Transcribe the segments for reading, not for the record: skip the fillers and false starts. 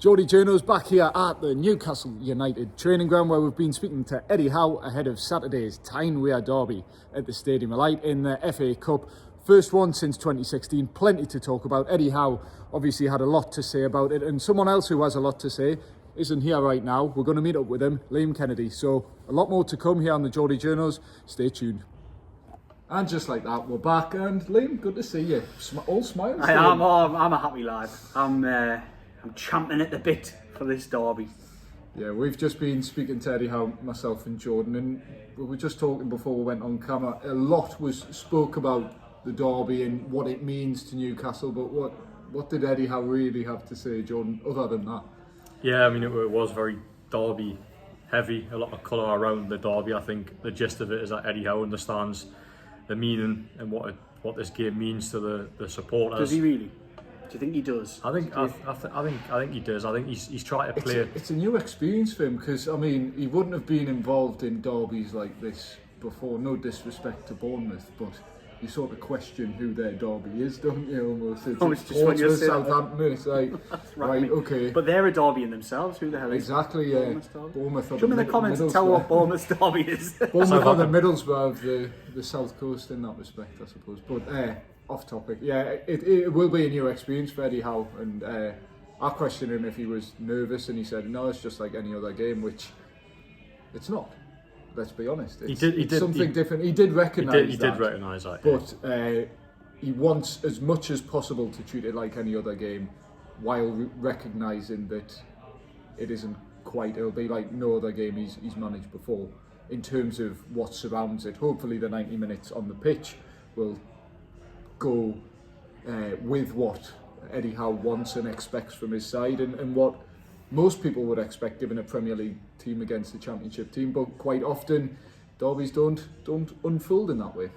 Geordie Journos back here at the Newcastle United training ground where we've been speaking to Eddie Howe ahead of Saturday's Tyne-Wear derby at the Stadium of Light in the FA Cup. First one since 2016, plenty to talk about. Eddie Howe obviously had a lot to say about it, and someone else who has a lot to say isn't here right now. We're going to meet up with him, Liam Kennedy. So a lot more to come here on the Geordie Journos. Stay tuned. And just like that, we're back. And Liam, good to see you. All smiles. I'm a happy lad. I'm champing at the bit for this derby. Yeah, we've just been speaking to Eddie Howe, myself and Jordan, and we were just talking before we went on camera. A lot was spoke about the derby and what it means to Newcastle, but what did Eddie Howe really have to say, Jordan, other than that? Yeah, I mean, it was very derby heavy, a lot of colour around the derby. I think the gist of it is that Eddie Howe understands the meaning and what this game means to the supporters. Does he really? Do you think he does? I think he does. I think he's trying to play. It's a new experience for him because I mean he wouldn't have been involved in derbies like this before. No disrespect to Bournemouth, but you sort of question who their derby is, don't you? Almost. It's just when you're Southampton. It's like right, okay. But they're a derby in themselves. Who the hell is exactly? Yeah, Bournemouth. Jump in the comments and tell what Bournemouth's derby is. Bournemouth are the Middlesbrough of the South Coast in that respect, I suppose. But off topic, yeah, it will be a new experience for Eddie Howe, and I questioned him if he was nervous, and he said no, it's just like any other game, which it's not. Let's be honest. It's something different. He did recognise that. He did recognise that. But he wants as much as possible to treat it like any other game, while recognising that it isn't quite. It'll be like no other game he's managed before in terms of what surrounds it. Hopefully, the 90 minutes on the pitch will go with what Eddie Howe wants and expects from his side, and what most people would expect given a Premier League team against a Championship team. But quite often, derbies don't unfold in that way.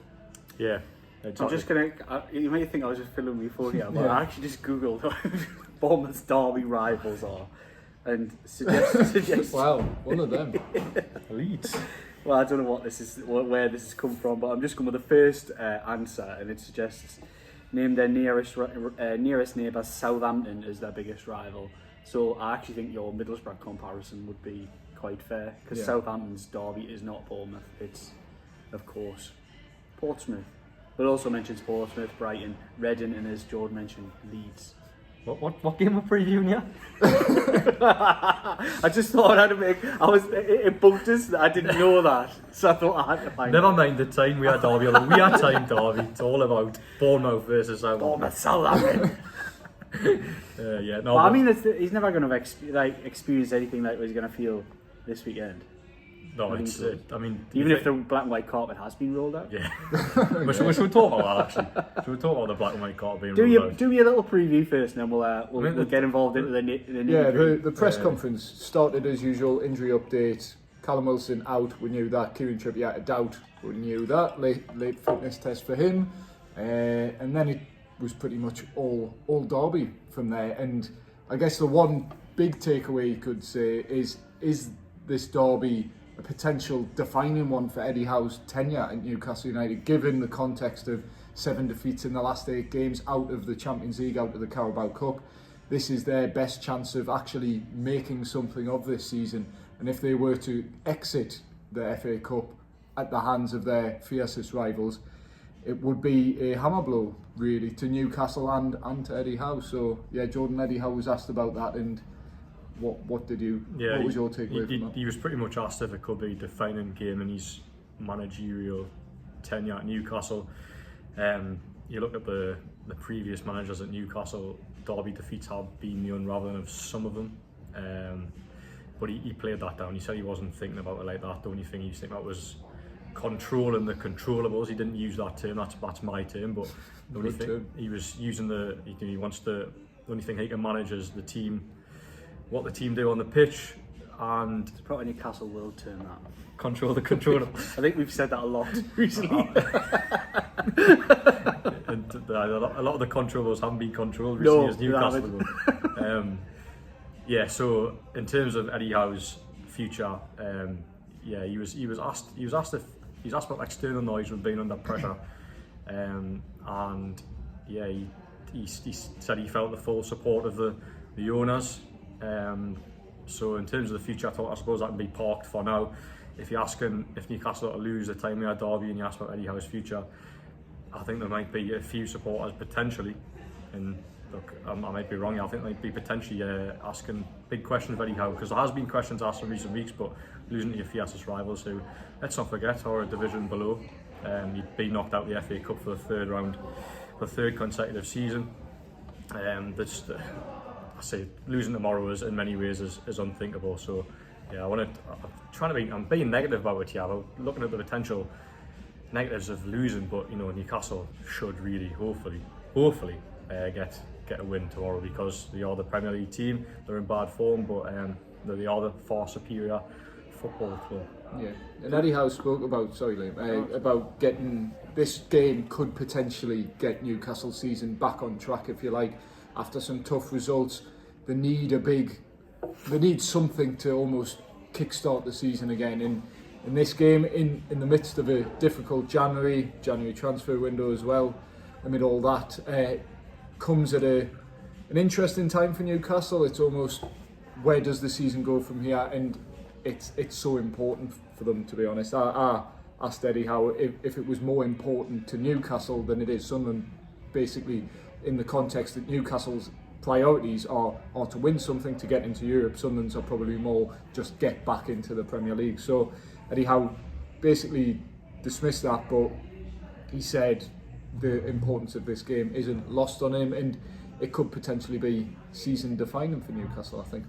Yeah, exactly. I'm just gonna. You may think I was just filling me for here, but I actually just googled who Bournemouth's derby rivals are, and suggest. Wow, one of them. Leeds. Well, I don't know where this has come from, but I'm just going with the first answer, and it suggests name their nearest neighbour Southampton as their biggest rival. So I actually think your Middlesbrough comparison would be quite fair, because Southampton's derby is not Bournemouth, it's, of course, Portsmouth. But it also mentions Portsmouth, Brighton, Reading, and as Jordan mentioned, Leeds. What game we're previewing here? I just thought it bugged us that I didn't know that, so I thought I had to find Never mind the Tyne-Wear derby, we had Tyne derby. It's all about Bournemouth versus Southampton. Bournemouth, Southampton. No. I mean, he's never going to experience anything like what he's going to feel this weekend. No, I mean, even if the black and white carpet has been rolled out. Yeah. we should talk about that actually. Should we talk about the black and white carpet being rolled out? Do me a little preview first, and then we'll get involved into the press conference started as usual. Injury update. Callum Wilson out. We knew that. Kieran Trippier out. We knew that. Late fitness test for him, and then it was pretty much all derby from there. And I guess the one big takeaway you could say is this derby a potential defining one for Eddie Howe's tenure at Newcastle United, given the context of 7 defeats in the last 8 games, out of the Champions League, out of the Carabao Cup. This is their best chance of actually making something of this season, and if they were to exit the FA Cup at the hands of their fiercest rivals, it would be a hammer blow really to Newcastle and to Eddie Howe. So yeah, Jordan, Eddie Howe was asked about that, and what was your takeaway from that? He was pretty much asked if it could be a defining game in his managerial tenure at Newcastle. You look at the previous managers at Newcastle, derby defeats have been the unravelling of some of them, but he played that down. He said he wasn't thinking about it like that. The only thing he was thinking about was controlling the controllables. He didn't use that term, that's my term, but the only thing he was using the only thing he can manage is the team, what the team do on the pitch, and it's probably a Newcastle world term, that control the controllables. I think we've said that a lot recently. And a lot of the controllables haven't been controlled recently as Newcastle. So in terms of Eddie Howe's future, he was asked about external noise with being under pressure, and he said he felt the full support of the owners, So in terms of the future, I suppose that can be parked for now. If you're asking if Newcastle are to lose the Tyne-Wear derby and you ask about Eddie Howe's future, I think there might be a few supporters potentially, and look, I might be wrong, I think they might be potentially asking big questions of Eddie Howe, because there has been questions asked in recent weeks, but losing to your fiercest rivals, who, let's not forget, are a division below. You'd be knocked out the FA Cup for the third round, for the third consecutive season. I say losing tomorrow is in many ways is unthinkable. So yeah, I'm being negative about it here, but looking at the potential negatives of losing, but you know, Newcastle should really hopefully get a win tomorrow, because they are the Premier League team. They're in bad form, but they are the far superior football club. Yeah, and Eddie Howe spoke about, about getting this game could potentially get Newcastle's season back on track, if you like, after some tough results. They need something to almost kickstart the season again. In this game, in the midst of a difficult January transfer window as well, amid all that, comes at an interesting time for Newcastle. It's almost, where does the season go from here? And it's so important for them, to be honest. I asked Eddie Howe if it was more important to Newcastle than it is Sunderland, basically in the context that Newcastle's priorities are to win something, to get into Europe. Sunderland's are probably more just get back into the Premier League. So Eddie Howe basically dismissed that, but he said the importance of this game isn't lost on him, and it could potentially be season defining for Newcastle, I think.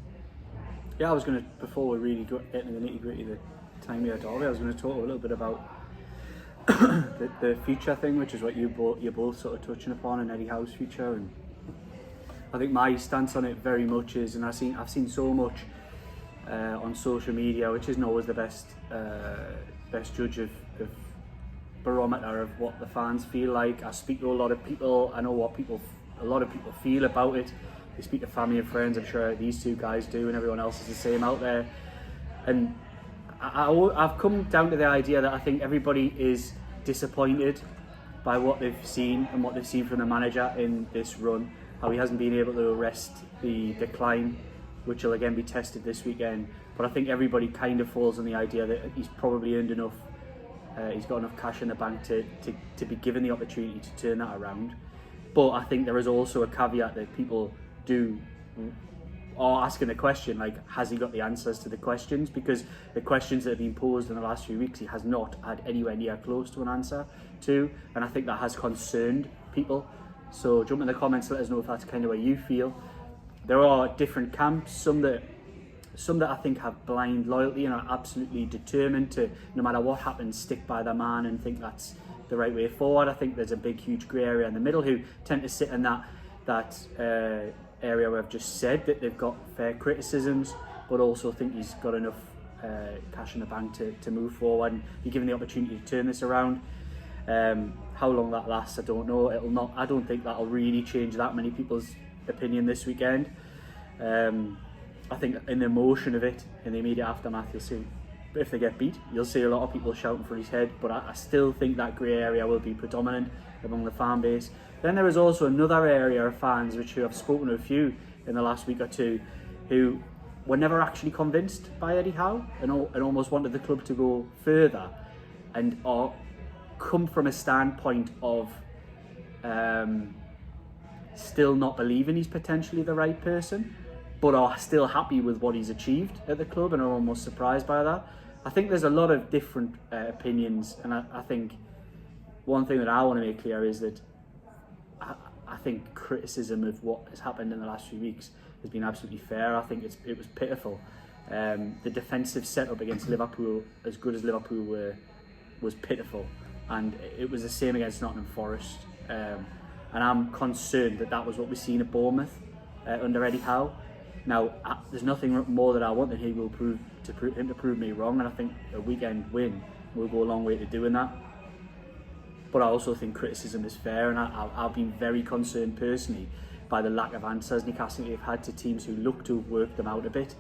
Yeah, I was going to, before we really get into the nitty-gritty of the Tyne-Wear derby, I was going to talk a little bit about the future thing, which is what you're both sort of touching upon, and Eddie Howe's future. And I think my stance on it very much is, and I've seen so much on social media, which isn't always the best judge of barometer of what the fans feel like. I speak to a lot of people. I know what a lot of people feel about it. They speak to family and friends. I'm sure these two guys do, and everyone else is the same out there. And I've come down to the idea that I think everybody is disappointed by what they've seen and what they've seen from the manager in this run. How he hasn't been able to arrest the decline, which will again be tested this weekend. But I think everybody kind of falls on the idea that he's probably earned enough. He's got enough cash in the bank to be given the opportunity to turn that around. But I think there is also a caveat that people are asking the question, like, has he got the answers to the questions? Because the questions that have been posed in the last few weeks, he has not had anywhere near close to an answer to, and I think that has concerned people. So jump in the comments, let us know if that's kind of where you feel. There are different camps, some that I think have blind loyalty and are absolutely determined to, no matter what happens, stick by their man and think that's the right way forward. I think there's a big, huge grey area in the middle who tend to sit in that area where I've just said that they've got fair criticisms, but also think he's got enough cash in the bank to move forward and be given the opportunity to turn this around. How long that lasts, I don't know. I don't think that'll really change that many people's opinion this weekend. I think in the emotion of it, in the immediate aftermath, you'll see, if they get beat, you'll see a lot of people shouting for his head, but I still think that grey area will be predominant among the fan base. Then there is also another area of fans, which I've spoken to a few in the last week or two, who were never actually convinced by Eddie Howe and almost wanted the club to go further, and come from a standpoint of still not believing he's potentially the right person, but are still happy with what he's achieved at the club and are almost surprised by that. I think there's a lot of different opinions, and I think one thing that I want to make clear is that I think criticism of what has happened in the last few weeks has been absolutely fair. I think it was pitiful. The defensive setup against Liverpool, as good as Liverpool were, was pitiful, and it was the same against Nottingham Forest. And I'm concerned that was what we've seen at Bournemouth under Eddie Howe. Now, there's nothing more that I want than he will prove him to prove me wrong, and I think a weekend win will go a long way to doing that. But I also think criticism is fair, and I've been very concerned personally by the lack of answers Newcastle have had to teams who look to have worked them out a bit.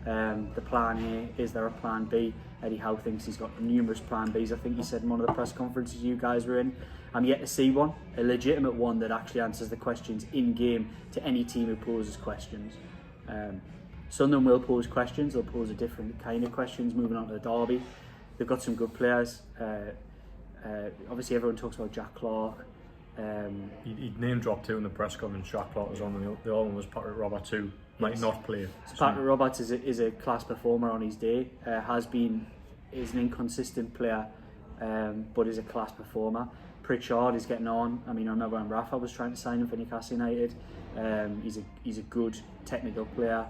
The plan A, is there a plan B? Eddie Howe thinks he's got numerous plan Bs. I think he said in one of the press conferences you guys were in. I'm yet to see one, a legitimate one that actually answers the questions in game to any team who poses questions. Sunderland will pose questions. They'll pose a different kind of questions moving on to the derby. They've got some good players. Obviously, everyone talks about Jack Clark. He name dropped too in the press conference. Jack Clark was on, and the other one was Patrick Roberts, who might not play. So Patrick Roberts is a class performer on his day. Is an inconsistent player, but is a class performer. Pritchard is getting on. I mean, I remember when Rafa was trying to sign him for Newcastle United. He's a good technical player,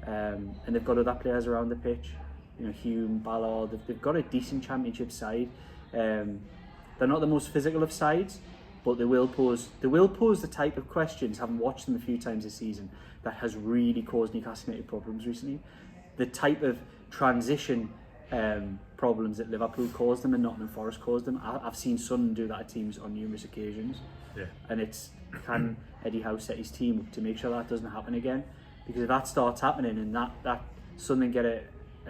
and they've got other players around the pitch. You know, Hume, Ballard. They've got a decent Championship side. They're not the most physical of sides, but they will pose the type of questions, having watched them a few times this season, that has really caused Newcastle United problems recently. The type of transition problems that Liverpool caused them and Nottingham Forest caused them. I've seen Sunderland do that at teams on numerous occasions. Yeah. And can Eddie Howe set his team up to make sure that doesn't happen again? Because if that starts happening and that Sunderland get a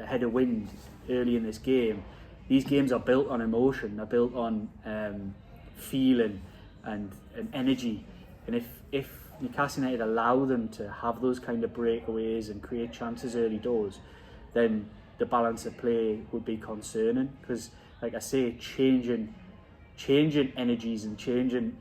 head of wind early in this game, these games are built on emotion. They're built on feeling and energy. And if Newcastle United allow them to have those kind of breakaways and create chances early doors, then the balance of play would be concerning. Because, like I say, changing energies and changing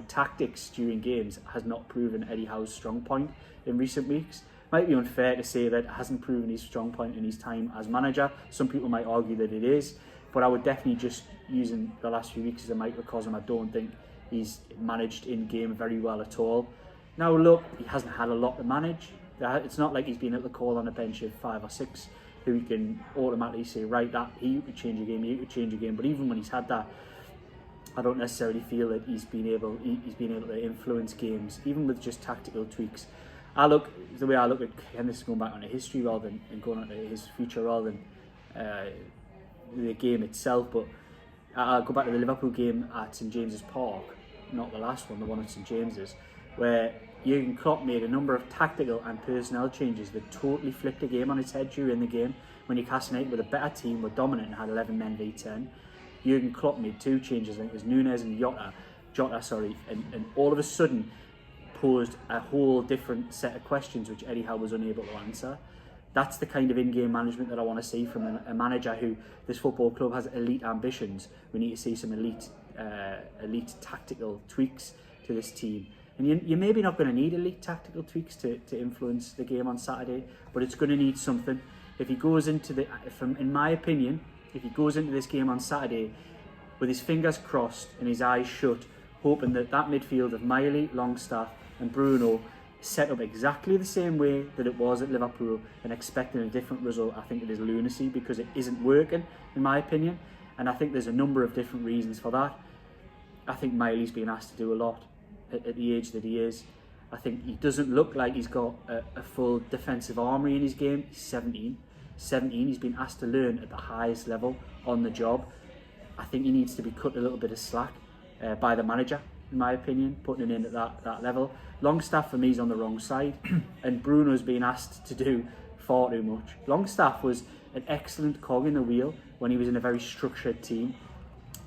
tactics during games has not proven Eddie Howe's strong point in recent weeks. Might be unfair to say that it hasn't proven his strong point in his time as manager. Some people might argue that it is, but I would definitely, just using the last few weeks as a microcosm, I don't think he's managed in game very well at all. Now look, he hasn't had a lot to manage. It's not like he's been able to call on a bench of 5 or 6 who he can automatically say, right, that you could change a game, you could change a game. But even when he's had that, I don't necessarily feel that he's been able to influence games, even with just tactical tweaks. The way I look at Ken, this is going back on history rather than going on to his future rather than the game itself. But I'll go back to the Liverpool game at St James's Park, not the last one, the one at St James's, where Jurgen Klopp made a number of tactical and personnel changes that totally flipped the game on its head during the game. When Newcastle United, with a better team, were dominant and had 11 men v 10, Jurgen Klopp made 2 changes. I think it was Nunez and Jota, and all of a sudden posed a whole different set of questions which Eddie Howe was unable to answer. That's the kind of in-game management that I want to see from a manager who, this football club has elite ambitions. We need to see some elite tactical tweaks to this team. And you're maybe not going to need elite tactical tweaks to influence the game on Saturday, but it's going to need something. If he goes into in my opinion, if he goes into this game on Saturday with his fingers crossed and his eyes shut, hoping that midfield of Miley, Longstaff and Bruno set up exactly the same way that it was at Liverpool, and expecting a different result, I think it is lunacy, because it isn't working, in my opinion. And I think there's a number of different reasons for that. I think Miley's been asked to do a lot at the age that he is. I think he doesn't look like he's got a full defensive armoury in his game. He's 17. He's been asked to learn at the highest level on the job. I think he needs to be cut a little bit of slack by the manager, in my opinion, putting him in at that level. Longstaff for me is on the wrong side, and Bruno's been asked to do far too much. Longstaff was an excellent cog in the wheel when he was in a very structured team.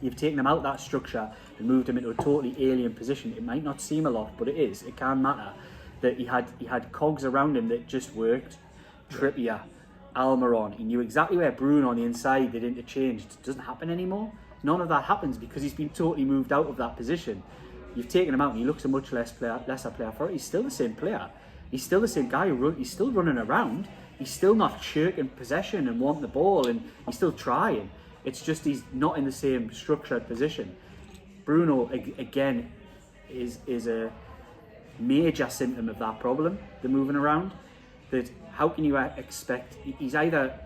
You've taken him out that structure and moved him into a totally alien position. It might not seem a lot, but it is. It can matter. That he had cogs around him that just worked. Trippier, Almiron. He knew exactly where Bruno on the inside did interchange. It doesn't happen anymore. None of that happens because he's been totally moved out of that position. You've taken him out and he looks a much lesser player for it. He's still the same player. He's still the same guy. He's still running around. He's still not shirking possession and wanting the ball, and he's still trying. It's just he's not in the same structured position. Bruno, again, is a major symptom of that problem, the moving around. That how can you expect... He's either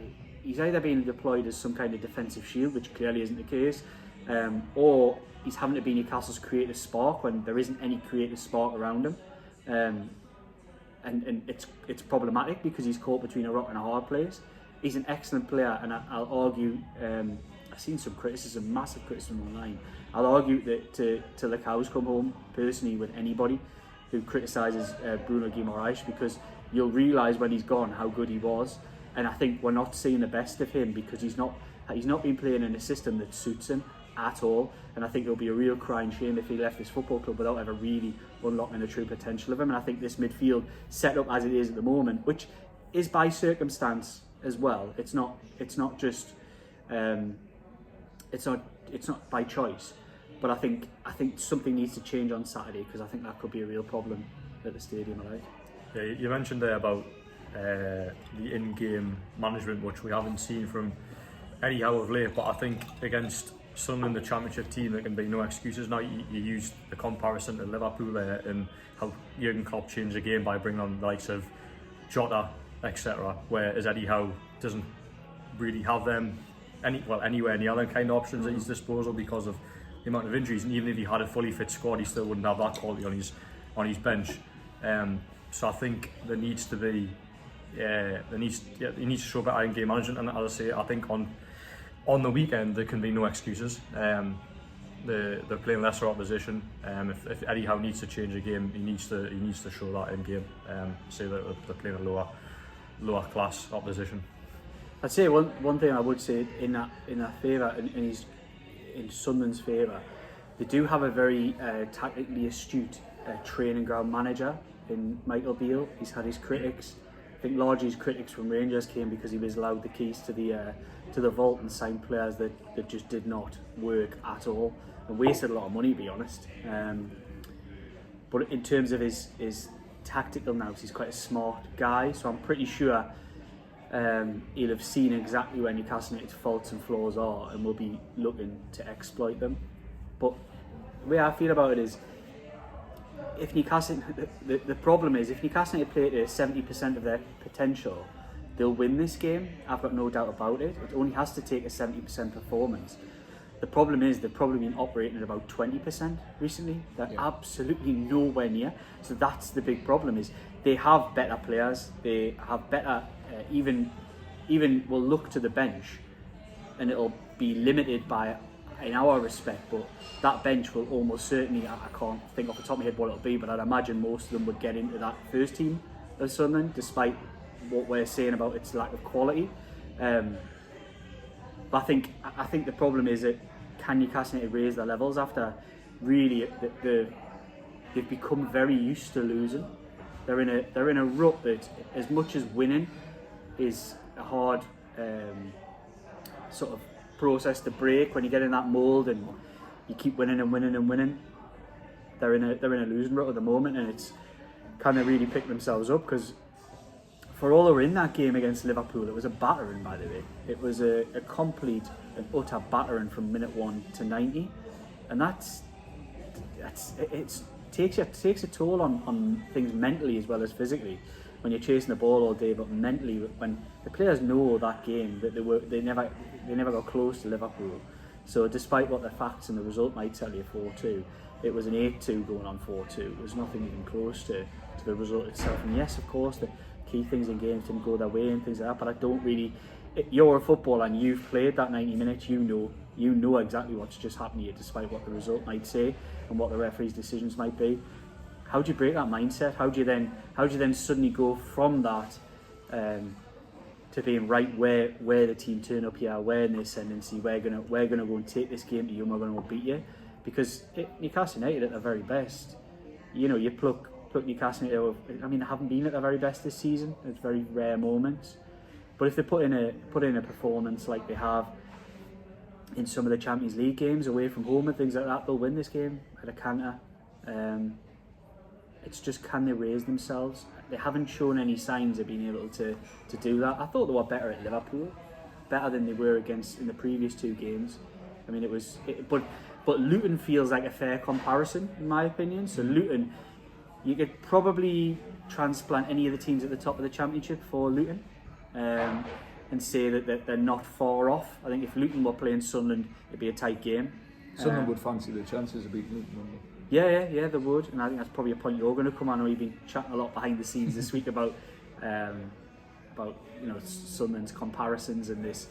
being deployed as some kind of defensive shield, which clearly isn't the case, or he's having to be Newcastle's creative spark when there isn't any creative spark around him. And it's problematic because he's caught between a rock and a hard place. He's an excellent player, and I'll argue, I've seen some criticism, massive criticism online. I'll argue that till the cows come home, personally, with anybody who criticises Bruno Guimaraes, because you'll realise when he's gone how good he was. And I think we're not seeing the best of him because he's not been playing in a system that suits him at all. And I think it'll be a real crying shame if he left this football club without ever really unlocking the true potential of him. And I think this midfield, set up as it is at the moment, which is by circumstance as well. It's not just it's not by choice. But I think something needs to change on Saturday, because I think that could be a real problem at the stadium. Yeah, you mentioned there about the in-game management, which we haven't seen from Eddie Howe of late, but I think against Sunderland, the Championship team, there can be no excuses now. You used the comparison to Liverpool there and how Jurgen Klopp changed the game by bringing on the likes of Jota, etc., whereas Eddie Howe doesn't really have them anywhere near them kind of options at his disposal because of the amount of injuries, and even if he had a fully fit squad, he still wouldn't have that quality on his bench. So I think there needs to be he needs to show better in game management, and as I say, I think on the weekend there can be no excuses. They're playing lesser opposition. If Eddie Howe needs to change the game, he needs to show that in game. Say that they're playing a lower class opposition. I'd say one thing I would say in that favour, in Sunderland's favour, they do have a very tactically astute training ground manager in Michael Beale. He's had his critics. I think largely his critics from Rangers came because he was allowed the keys to the vault and signed players that just did not work at all and wasted a lot of money, to be honest. But in terms of his tactical nous, he's quite a smart guy, so I'm pretty sure he'll have seen exactly where Newcastle United's faults and flaws are and will be looking to exploit them. But the way I feel about it is, if Newcastle, the problem is, if Newcastle United play to 70% of their potential, they'll win this game. I've got no doubt about it. It only has to take a 70% performance. The problem is they've probably been operating at about 20% recently. They're absolutely nowhere near. So that's the big problem, is they have better players. They have better, even will look to the bench, and it'll be limited by, in our respect, but that bench will almost certainly, I can't think off the top of my head what it'll be, but I'd imagine most of them would get into that first team of Sunderland, despite what we're saying about its lack of quality. But I think the problem is that, can Newcastle United raise their levels after really they've become very used to losing. They're in a rut that, as much as winning is a hard sort of process to break, when you get in that mould and you keep winning and winning and winning, they're in a losing rut at the moment, and it's kind of really picked themselves up, because for all they were in that game against Liverpool, it was a battering, by the way. It was a complete and utter battering from minute 1 to 90, and it takes a toll on things mentally as well as physically, when you're chasing the ball all day. But mentally, when the players know that game, that they never got close to Liverpool. So despite what the facts and the result might tell you, 4-2, it was an 8-2 going on 4-2. It was nothing even close to the result itself. And yes, of course, the key things in games didn't go their way and things like that, but I don't really... You're a footballer and you've played that 90 minutes, you know exactly what's just happened here, despite what the result might say and what the referee's decisions might be. How do you break that mindset? How do you then suddenly go from that to being right where the team turn up here, where in the ascendancy, we're gonna go and take this game to you and we're gonna beat you? Because Newcastle United at their very best, you pluck Newcastle United. I mean, they haven't been at their very best this season. It's very rare moments. But if they put in a performance like they have in some of the Champions League games away from home and things like that, they'll win this game at a canter. It's just, can they raise themselves? They haven't shown any signs of being able to do that. I thought they were better at Liverpool, better than they were in the previous 2 games. I mean, but Luton feels like a fair comparison, in my opinion. So Luton, you could probably transplant any of the teams at the top of the Championship for Luton, and say that they're not far off. I think if Luton were playing Sunderland, it'd be a tight game. Sunderland would fancy the chances of beating Luton, wouldn't they? Yeah, they would, and I think that's probably a point you're going to come on. I know you've been chatting a lot behind the scenes this week about Sunderland's comparisons and this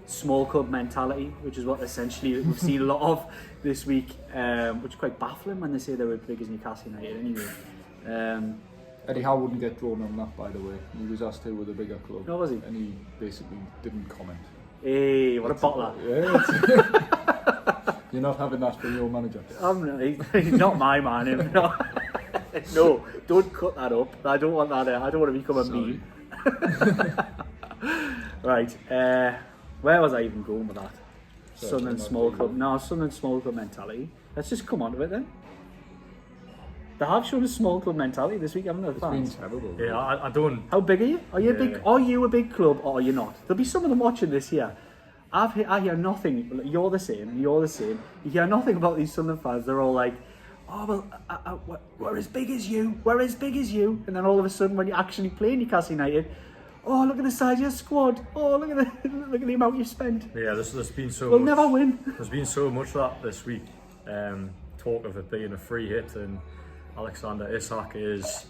small club mentality, which is what essentially we've seen a lot of this week, which is quite baffling when they say they were as big as Newcastle United anyway. Eddie Howe wouldn't get drawn on that, by the way. He was asked who were the bigger club. Oh, was he? And he basically didn't comment. Hey, what a bottler. Yeah, you're not having that from your manager. He's not my man. No, don't cut that up. I don't want that. I don't want to become a meme. Right, where was I even going with that? Sunderland small club. No, Sunderland small club mentality. Let's just come on to it then. They have shown a small club mentality this week, haven't they? It's been terrible. Yeah, I don't. How big are you? Are you a big? Are you a big club or are you not? There'll be some of them watching this here. I hear nothing. You're the same. You're the same. You hear nothing about these Sunderland fans. They're all like, "Oh well, we're as big as you. We're as big as you." And then all of a sudden, when you actually play Newcastle United, oh look at the size of your squad. Oh look at the amount you've spent. Yeah, there's been so. We'll much, never win. There's been so much of that this week. Talk of it being a free hit, and Alexander Isak is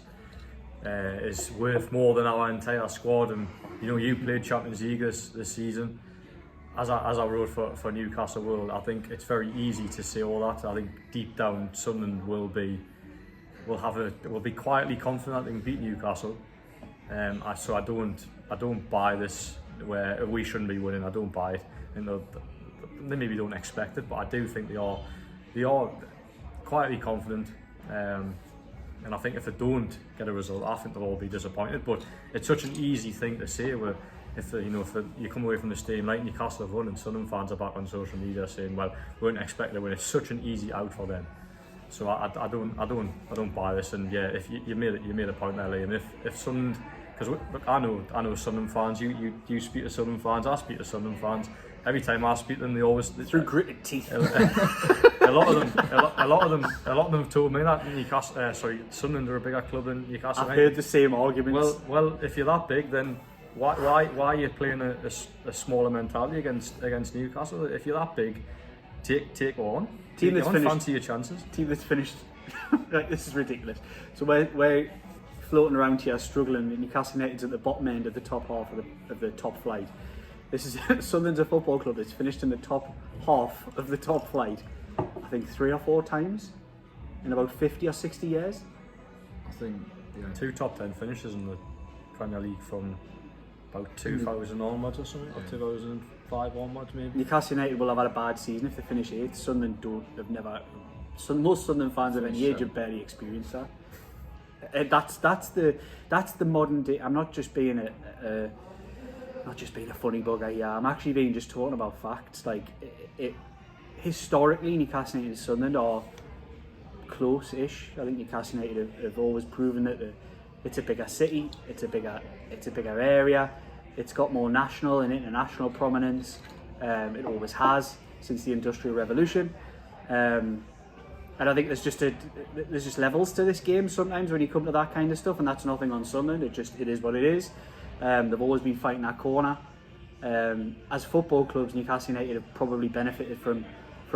worth more than our entire squad. And you know, you played Champions League this season. As I wrote for Newcastle World, I think it's very easy to say all that. I think deep down, Sunderland will be quietly confident they can beat Newcastle. So I don't buy this where we shouldn't be winning. I don't buy it. And they maybe don't expect it, but I do think they are quietly confident. And I think if they don't get a result, I think they'll all be disappointed. But it's such an easy thing to say where if you come away from the stadium like Newcastle have won, and Sunderland fans are back on social media saying, well, we weren't expecting to win. It's such an easy out for them. So I don't buy this. And yeah, if you made a point there, Liam. If Sunderland, because I know Sunderland fans. You speak to Sunderland fans. I speak to Sunderland fans. Every time I speak to them, they always through gritted teeth. A lot of them have told me that Sunderland are a bigger club than Newcastle. I've heard the same arguments. Well, if you're that big, then why are you playing a smaller mentality against Newcastle? If you're that big, take on. Team that's finished. Fancy your chances. Team that's finished. Right, this is ridiculous. So we're floating around here, struggling. Newcastle United's at the bottom end of the top half of the top flight. This is Sunderland's a football club that's finished in the top half of the top flight, I think 3 or 4 times in about 50 or 60 years. I think, yeah. 2 top 10 finishes in the Premier League from about 2000 onwards or something, or 2005 onwards maybe. Newcastle United will have had a bad season if they finish 8th. Sunderland most Sunderland fans of any age have barely experienced that. That's the modern day. I'm not just being a funny bugger here. I'm actually being just talking about facts. Like historically, Newcastle United and Sunderland are close-ish. I think Newcastle United have always proven that it's a bigger city, it's a bigger area, it's got more national and international prominence. It always has since the Industrial Revolution. And I think there's just levels to this game sometimes when you come to that kind of stuff, and that's nothing on Sunderland. It is what it is. They've always been fighting that corner. As football clubs, Newcastle United have probably benefited from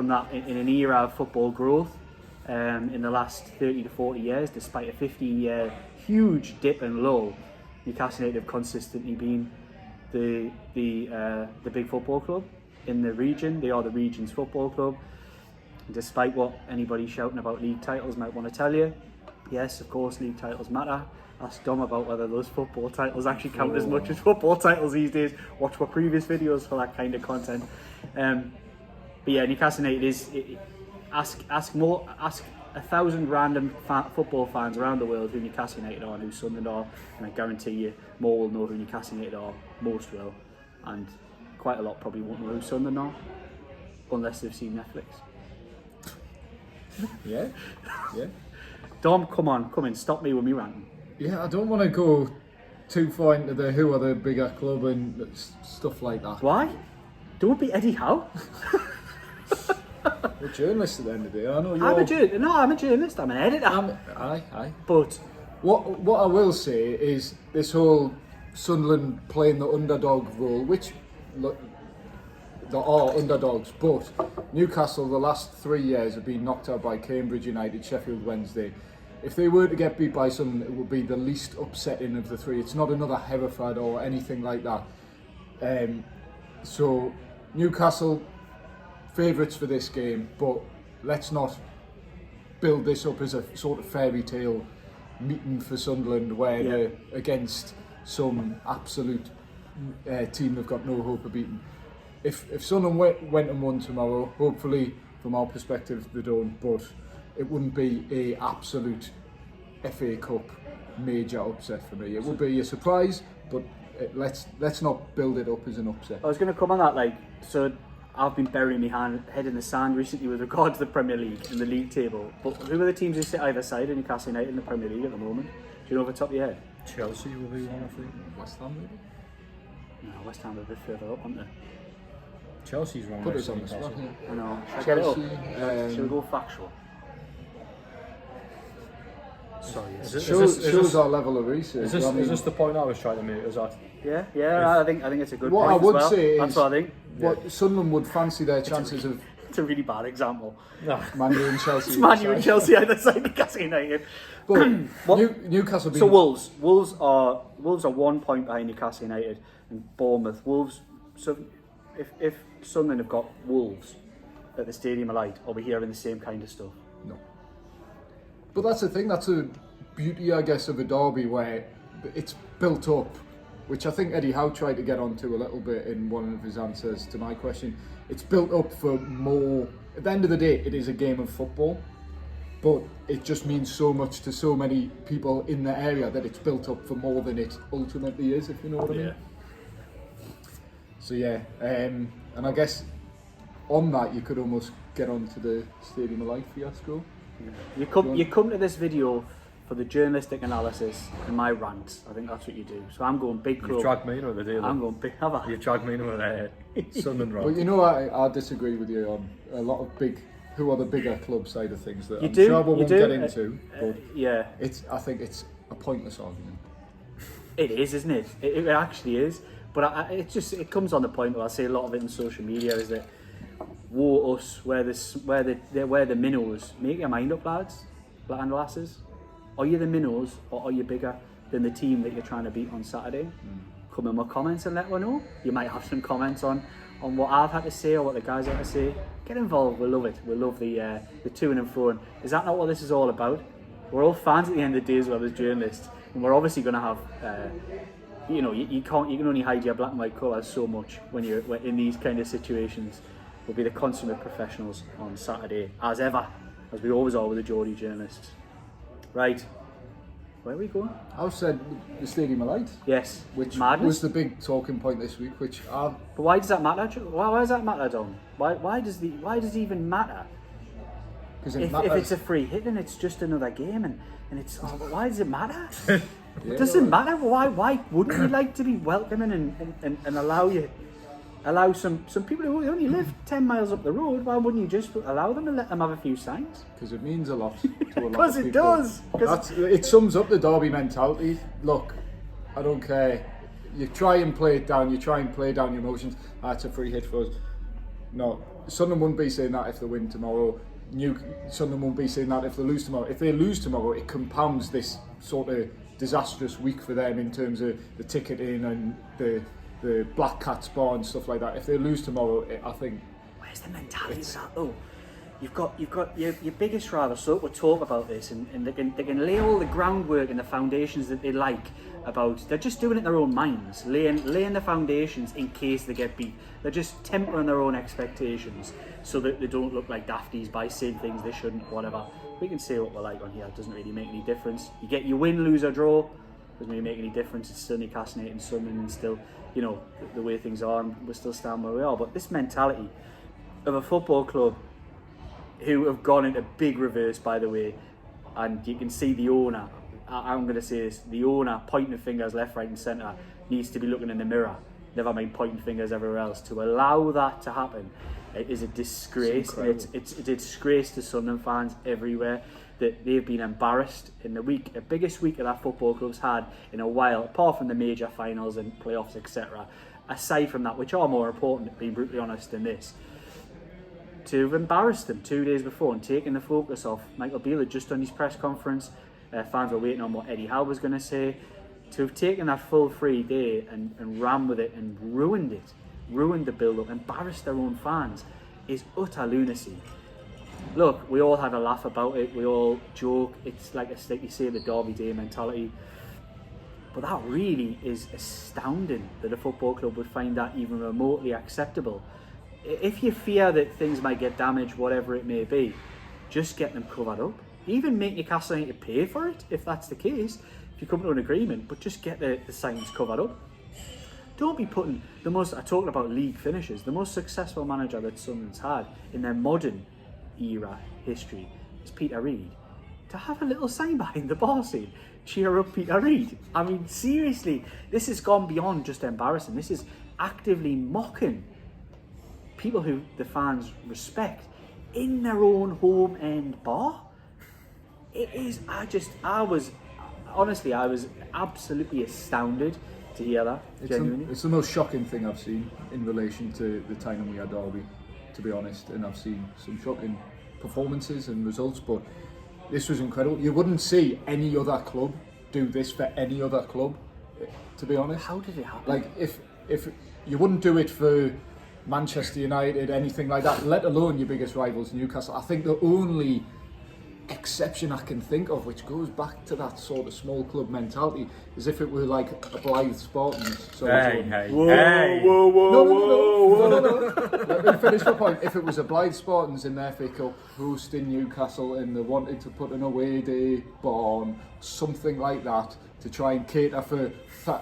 that in an era of football growth in the last 30 to 40 years. Despite a 15-year huge dip and low, Newcastle United have consistently been the big football club in the region. They are the region's football club. Despite what anybody shouting about league titles might want to tell you, yes, of course, league titles matter. Ask Dom about whether those football titles actually count as much as football titles these days. Watch my previous videos for that kind of content. But yeah, Newcastle United is. Ask 1,000 random football fans around the world who Newcastle United are and who Sunderland are, and I guarantee you more will know who Newcastle United are. Most will, and quite a lot probably won't know who Sunderland are, unless they've seen Netflix. Yeah. Dom, come in, stop me with me ranting. Yeah, I don't want to go too far into the who are the bigger club and stuff like that. Why? Don't be Eddie Howe. We're journalists at the end of the day. I know you're... I'm a journalist. I'm an editor. Aye. But what I will say is this whole Sunderland playing the underdog role, which look, there are underdogs, but Newcastle the last 3 years have been knocked out by Cambridge United, Sheffield Wednesday. If they were to get beat by Sunderland, it would be the least upsetting of the 3. It's not another Hereford or anything like that. So Newcastle favourites for this game, but let's not build this up as a sort of fairy tale meeting for Sunderland where they're against some absolute team they've got no hope of beating. If Sunderland went and won tomorrow, hopefully from our perspective they don't, but it wouldn't be a absolute FA Cup major upset for me. It would be a surprise, but let's not build it up as an upset. I was going to come on that, like, so I've been burying my head in the sand recently with regard to the Premier League and the league table. But who are the teams who sit either side of Newcastle United in the Premier League at the moment? Do you know off the top of your head? Chelsea will be one, I think. West Ham maybe? No, West Ham are a bit further up, aren't they? Chelsea's wrong. Put next us to on the spot Newcastle. here. I know. Should I get it up? Chelsea, Should we go factual? Sorry, yes. Shows our level of research. Is this the point I was trying to make? Is that Yeah, I think it's a good What point I would as well. say That's is what I think. what Sunderland would fancy their chances of It's a really bad example. Man U and Chelsea. It's Man U and Chelsea either side of Newcastle United. But What? Newcastle. So Wolves are 1 point behind Newcastle United and Bournemouth. Wolves. So if Sunderland have got Wolves at the Stadium of Light, are we hearing the same kind of stuff? No. But that's the thing. That's a beauty, I guess, of a derby where it's built up, which I think Eddie Howe tried to get onto a little bit in one of his answers to my question. It's built up for more. At the end of the day, it is a game of football, but it just means so much to so many people in the area that it's built up for more than it ultimately is, if you know what I mean. So yeah, and I guess on that you could almost get onto the Stadium of Light fiasco. You come to this video for the journalistic analysis and my rant. I think that's what you do. So I'm going big club. You've dragged me into the deal. I'm going big. Have I? You've dragged me into Sunderland. But you know, I disagree with you on a lot of who are the bigger club side of things that You I'm do, sure we you won't do. get into. But Yeah, I think it's a pointless argument. it is, isn't it? It actually is. But it comes on the point where I see a lot of it in social media is that woe us, where the minnows. Make your mind up, lads and lasses. Are you the minnows or are you bigger than the team that you're trying to beat on Saturday? Come in my comments and let me know. You might have some comments on what I've had to say or what the guys have to say. Get involved. We'll love it. We'll love the to and fro. Is that not what this is all about? We're all fans at the end of the day as well as journalists, and we're obviously going to have. You can only hide your black and white colours so much when you're in these kind of situations. We'll be the consummate professionals on Saturday, as ever, as we always are with the Geordie journalists. Right, where are we going? I said the Stadium of Light, Yes, which madness. was the big talking point this week. But why does that matter? Why does that matter, Dom? Why does it even matter? because If it's a free hit and it's just another game and it's but why does it matter? It doesn't matter. Why wouldn't you like to be welcoming and allow some people who only live 10 miles up the road? Why wouldn't you just allow them and let them have a few signs? Because it means a lot to a lot of Because it people. does. It sums up the derby mentality. Look, I don't care. You try and play it down. You try and play down your emotions. It's a free hit for us. No, Sunderland wouldn't be saying that if they win tomorrow. Sunderland won't be saying that if they lose tomorrow. If they lose tomorrow, it compounds this sort of disastrous week for them in terms of the ticketing and the Black Cats bar and stuff like that. If they lose tomorrow, I think. Where's the mentality of that though? You've got your biggest rival. So we'll talk about this, and they can lay all the groundwork and the foundations that they like about. They're just doing it in their own minds, laying the foundations in case they get beat. They're just tempering their own expectations so that they don't look like dafties by saying things they shouldn't. Whatever. We can say what we like on here. It doesn't really make any difference. You win, lose or draw. Doesn't really make any difference. It's still Newcastle and Sunderland, and still, the way things are, and we're still standing where we are. But this mentality of a football club who have gone into big reverse, by the way, and you can see the owner, I'm going to say this, the owner pointing fingers left, right and centre, needs to be looking in the mirror, never mind pointing fingers everywhere else. To allow that to happen, it is a disgrace. It's a disgrace to Sunderland fans everywhere that they've been embarrassed in the biggest week that that football club's had in a while, apart from the major finals and playoffs, etc. Aside from that, which are more important, being brutally honest, than this, to have embarrassed them 2 days before and taken the focus off. Michael Beale had just done his press conference. Fans were waiting on what Eddie Howe was going to say. To have taken that full free day and ran with it and ruined the build-up, embarrassed their own fans, is utter lunacy. Look, we all had a laugh about it. We all joke. It's like you say, the Derby Day mentality. But that really is astounding that a football club would find that even remotely acceptable. If you fear that things might get damaged, whatever it may be, just get them covered up. Even make Newcastle need to pay for it, if that's the case. if you come to an agreement, but just get the signs covered up. Don't be putting I talked about league finishes, the most successful manager that Sunderland's had in their modern era history is Peter Reid. To have a little sign behind the bar saying, cheer up Peter Reid. I mean, seriously, this has gone beyond just embarrassing. This is actively mocking people who the fans respect in their own home end bar. It is, I was absolutely astounded to hear that, genuinely. It's the most shocking thing I've seen in relation to the Tyne-Wear derby, to be honest, and I've seen some shocking performances and results, but this was incredible. You wouldn't see any other club do this for any other club, to be honest. How did it happen? Like, if you wouldn't do it for Manchester United, anything like that, let alone your biggest rivals, Newcastle. I think the only exception I can think of, which goes back to that sort of small club mentality, is if it were like a Blythe Spartans. So Whoa. No. Let me finish my point. If it was a Blythe Spartans in the FA Cup hosting Newcastle and they wanted to put an away day barn, something like that, to try and cater for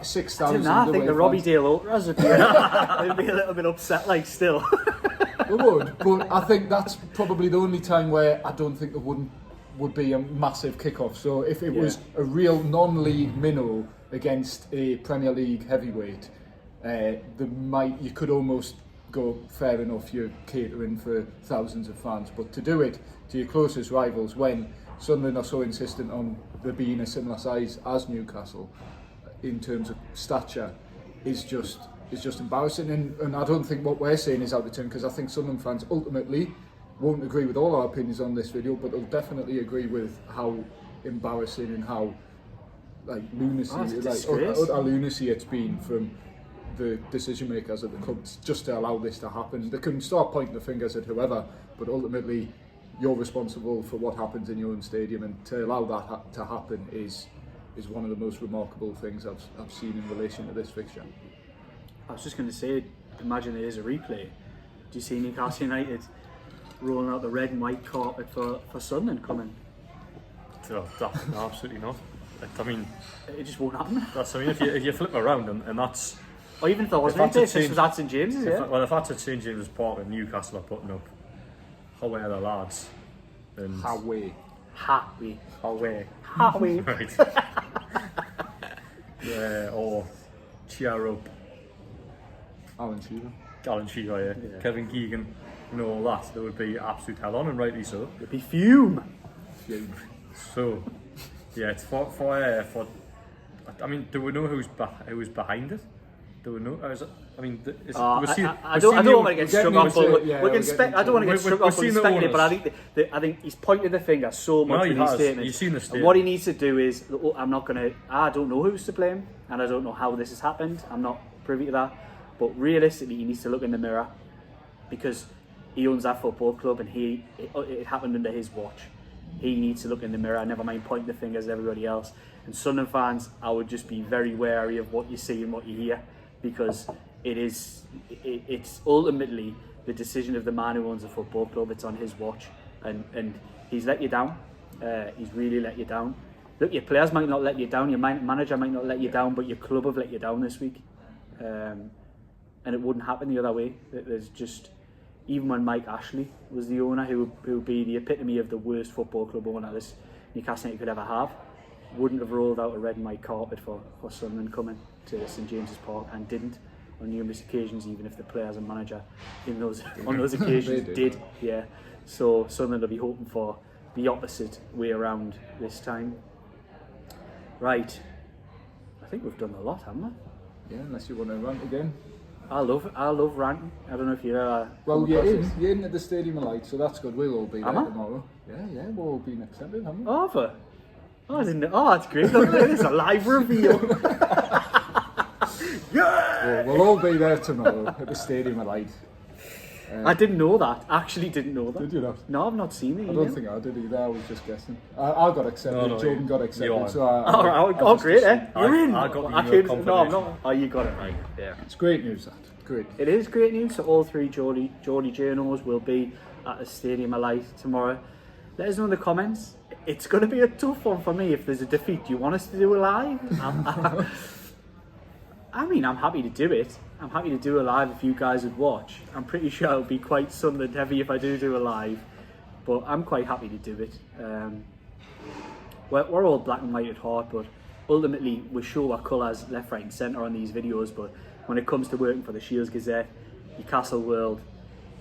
6,000. I think the Robbie Dale Ultras would be a little bit upset, like, still. They would, but I think that's probably the only time where I don't think there would be a massive kick-off. So if it was a real non-league minnow against a Premier League heavyweight, you could almost go, fair enough, you're catering for thousands of fans, but to do it to your closest rivals when Sunderland are so insistent on there being a similar size as Newcastle in terms of stature is just embarrassing, and I don't think what we're saying is out of turn, because I think Sunderland fans ultimately won't agree with all our opinions on this video, but they'll definitely agree with how embarrassing and how lunacy it's been from the decision makers at the club just to allow this to happen. They can start pointing the fingers at whoever, but ultimately you're responsible for what happens in your own stadium, and to allow that to happen is one of the most remarkable things I've seen in relation to this fixture. I was just going to say, imagine it is a replay. Do you see Newcastle United rolling out the red and white carpet for Sunderland coming? No, absolutely not. I mean, it just won't happen. If you flip around and that's... Or even if there wasn't a this was at St James's, if that's at St James's Park and Newcastle are putting up, how are the lads? And Happy. Right. Yeah, or cheer up Alan Shearer, yeah. Kevin Keegan, all that. There would be absolute hell on, and rightly so. It'd be fume. So, yeah, it's for. I mean, do we know who's behind it? Do we know? I don't want to get struck off. I don't want to get struck off on speculating, but I think he's pointed the finger so much in his statement. You've seen the statement. And what he needs to do is, I don't know who's to blame, and I don't know how this has happened. I'm not privy to that. But realistically, he needs to look in the mirror, because he owns that football club and it happened under his watch. He needs to look in the mirror, never mind pointing the fingers at everybody else. And Sunderland fans, I would just be very wary of what you see and what you hear, because it's ultimately the decision of the man who owns the football club. It's on his watch, and he's let you down. He's really let you down. Look, your players might not let you down, your manager might not let you down, but your club have let you down this week. And it wouldn't happen the other way. There's just, even when Mike Ashley was the owner, who would be the epitome of the worst football club owner this Newcastle United could ever have, wouldn't have rolled out a red and white carpet for Sunderland coming to St James's Park, and didn't on numerous occasions, even if the players and manager on those occasions did. Yeah. So Sunderland will be hoping for the opposite way around this time. Right. I think we've done a lot, haven't we? Yeah, unless you want to rant again. I love ranting. I don't know if you're... well, you're in at the Stadium of Light, so that's good. We'll all be there tomorrow. Yeah, we'll all be accepted, haven't we? Oh, I didn't know. Oh, that's great. Look, it's a live reveal. Yeah! We'll all be there tomorrow at the Stadium of Light. I didn't know that. Actually didn't know that. Did you not? No, I've not seen it. I don't think I did either. I was just guessing. I got accepted. No, Jordan got accepted. So oh, great, eh? You're in. I got No, I'm not. Oh, you got it right. Yeah. It's great news, that. Great. It is great news. So all three Geordie journos will be at the Stadium of Light tomorrow. Let us know in the comments. It's going to be a tough one for me if there's a defeat. Do you want us to do a live? I mean, I'm happy to do it. I'm happy to do a live if you guys would watch. I'm pretty sure it'll be quite Sunderland heavy if I do a live, but I'm quite happy to do it. We're all black and white at heart, but ultimately we show our colours left, right and centre on these videos, but when it comes to working for the Shields Gazette, Newcastle World,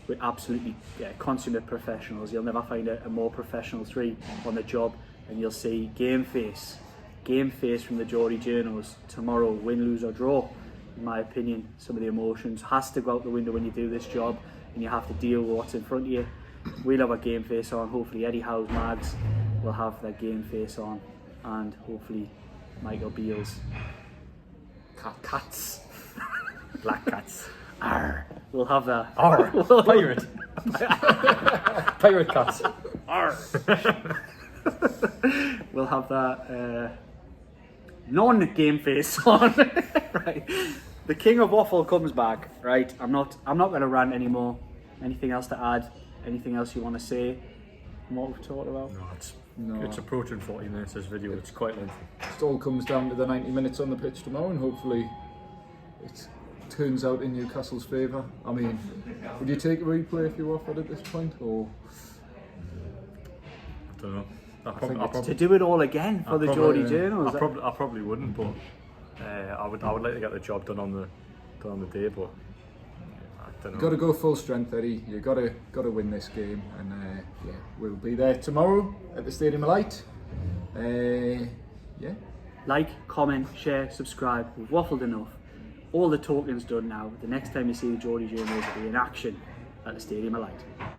we're absolutely consummate professionals. You'll never find a more professional three on the job, and you'll see game face from the Geordie journos tomorrow, win, lose or draw. In my opinion, some of the emotions has to go out the window when you do this job and you have to deal with what's in front of you. We'll have our game face on. Hopefully Eddie Howe's Mags will have their game face on, and hopefully Michael Beale's cats. Black cats. Arr. We'll have that. Arr. Pirate. Pirate cats. Arr. We'll have that non-game face on. Right. The King of Waffle comes back. Right. I'm not going to rant anymore. Anything else to add? Anything else you want to say? What we've talked about? No, it's approaching 40 minutes. This video. It's quite lengthy. It all comes down to the 90 minutes on the pitch tomorrow, and hopefully it turns out in Newcastle's favour. I mean, would you take a replay if you were offered at this point, or? I don't know. To do it all again for the Geordie journos. I probably wouldn't, but I would like to get the job done on the day, but I don't know. Got to go full strength, Eddie. You got to win this game, and yeah, we'll be there tomorrow at the Stadium of Light. Yeah. Like, comment, share, subscribe. We've waffled enough. All the talking's done now. The next time you see the Geordie journos will be in action at the Stadium of Light.